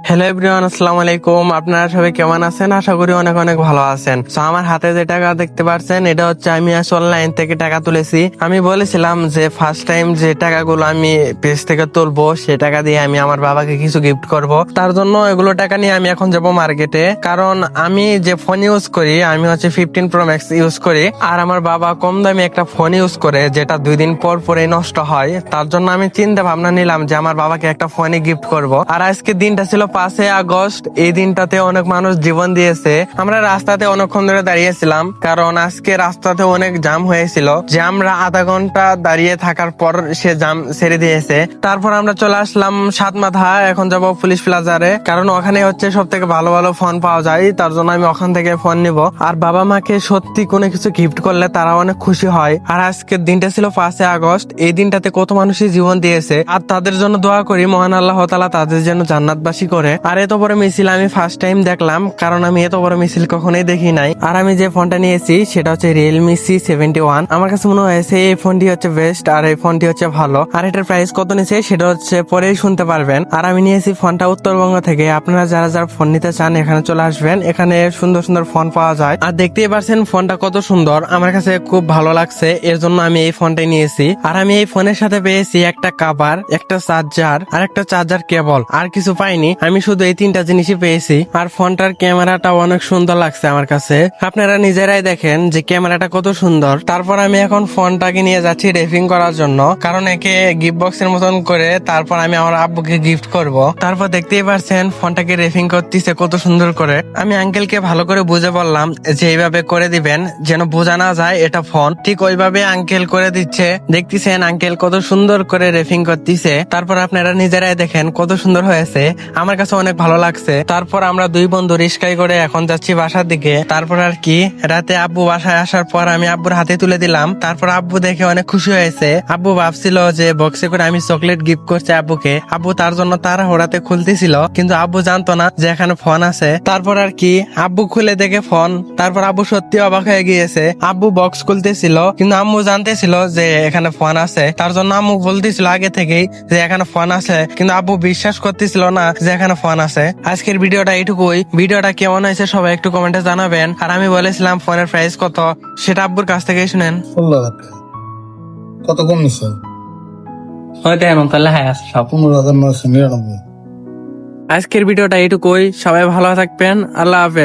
Hello everyone, আসসালামু আলাইকুম। আপনারা সবাই কেমন আছেন? আশা করি অনেক অনেক ভালো আছেন। তো আমার হাতে যে টাকা দেখতে পাচ্ছেন, এটা হচ্ছে আমি অনলাইন থেকে টাকা তুলেছি। আমি বলেছিলাম যে ফার্স্ট টাইম যে টাকাগুলো আমি পেজ থেকে তুলবো, সে টাকা দিয়ে আমি আমার বাবাকে কিছু গিফট করব। তার জন্য এগুলো টাকা নিয়ে আমি এখন যাব মার্কেটে, কারণ আমি যে ফোন ইউজ করি, আমি হচ্ছে 15 Pro Max ইউজ করি। আর আমার বাবা কম দামি একটা ফোন ইউজ করে, যেটা 2 দিন পর পরে নষ্ট হয়। তার জন্য আমি চিন্তা ভাবনা নিলাম যে আমার বাবাকে একটা ফোনই গিফট করব। আর আজকে দিনটা ছিল 5 আগস্ট। এই দিনটাতে অনেক মানুষ জীবন দিয়েছে। আমরা রাস্তাতে অনেকক্ষণ ধরে দাঁড়িয়েছিলাম, কারণ আজকে রাস্তাতে অনেক জাম হয়েছিল, যে আমরা আধা ঘন্টা দাঁড়িয়ে থাকার পর সে জাম ছেড়ে দিয়েছে। তারপর আমরা চলে আসলাম সাতমাথা। এখন যাব পুলিশ প্লাজারে, কারণ ওখানে হচ্ছে সব থেকে ভালো ভালো ফোন পাওয়া যায়। তার জন্য আমি ওখান থেকে ফোন নিব। আর বাবা মাকে সত্যি কোনো কিছু গিফট করলে তারা অনেক খুশি হয়। আর আজকের দিনটা ছিল 5 আগস্ট। এই দিনটাতে কত মানুষই জীবন দিয়েছে, আর তাদের জন্য দোয়া করি মহান আল্লাহ তাআলা তাদের যেন জান্নাতবাসী করে। আর এত বড় মিছিল আমি ফার্স্ট টাইম দেখলাম, কারণ আমি এত বড় মিছিল কখনোই দেখি নাই। আর আমি যে ফোনটা নিয়েছি সেটা হচ্ছে Realme C71। আমার কাছে মনে হয়েছে এই ফোনটি হচ্ছে বেস্ট, আর এই ফোনটি হচ্ছে ভালো। আর এটার প্রাইস কত নিচ্ছে সেটা হচ্ছে পরেই শুনতে পারবেন। আর আমি নিয়েছি ফোনটা উত্তরবঙ্গ থেকে। আপনারা যারা যারা ফোন নিতে চান এখানে চলে আসবেন, এখানে সুন্দর সুন্দর ফোন পাওয়া যায়। আর দেখতেই পারছেন ফোনটা কত সুন্দর, আমার কাছে খুব ভালো লাগছে, এর জন্য আমি এই ফোনটাই নিয়েছি। আর আমি এই ফোনের সাথে পেয়েছি একটা কভার, একটা চার্জার আর একটা চার্জার কেবল। আর কিছু পাইনি, আমি শুধু এই 3টা জিনিসই পেয়েছি। আর ফোনটার ক্যামেরাটা অনেক সুন্দর লাগছে আমার কাছে। আপনারা নিজেরাই দেখেন যে ক্যামেরাটা কত সুন্দর। তারপর আমি এখন ফোনটাকে নিয়ে যাচ্ছি রেপিং করার জন্য, কারণ একে গিফট বক্সের মতন করে তারপর আমি আমার আব্বুকে গিফট করব। তারপর দেখতেই পারছেন ফোনটাকে রেপিং করতেছে কত সুন্দর করে। আমি আঙ্কেলকে ভালো করে বুঝে বললাম যে এইভাবে করে দিবেন যেন বোঝা না যায় এটা ফোন। ঠিক ওইভাবে আঙ্কেল করে দিচ্ছে। দেখতেছেন আঙ্কেল কত সুন্দর করে রেপিং করতেছে। তারপর আপনারা নিজেরাই দেখেন কত সুন্দর হয়েছে, আমার কাছে অনেক ভালো লাগছে। তারপর আমরা দুই বন্ধু রিস্কায় করে এখন যাচ্ছি বাসার দিকে। তারপর আর কি, রাতে আব্বু বাসায় আসার পর আমি আব্বুর হাতে তুলে দিলাম। তারপর আব্বু দেখে অনেক খুশি হয়েছে। আব্বু ভাবছিল যে বক্সে করে আমি চকলেট গিফট করছি আব্বুকে। আব্বু তার জন্য তাড়াহুড়াতে খুলতেছিল, কিন্তু আব্বু জানতো না যে এখানে ফোন আছে। তারপর আর কি, আব্বু খুলে দেখে ফোন। তারপর আব্বু সত্যি অবাক হয়ে গিয়েছে। আব্বু বক্স খুলতেছিল, কিন্তু আম্মু জানতেছিল যে এখানে ফোন আছে। তার জন্য আম্মু বলতেছিল আগে থেকেই যে এখানে ফোন আছে, কিন্তু আব্বু বিশ্বাস করতেছিল না যে এখানে ফোন আছে। আজকের ভিডিওটা এইটুকুই। ভিডিওটা কেমন হয়েছে সবাই একটু কমেন্টে জানাবেন। আর আমি বলেছিলাম ফোনের প্রাইস কত, সেটা আব্বুর কাছ থেকে শুনেন। 16,000 কত কম নিচ্ছে? হয়তো এমন তাহলে হ্যাঁ আছে সব 15,999। আজকের ভিডিওটা এইটুকুই। সবাই ভালো থাকবেন। আল্লাহ হাফেজ।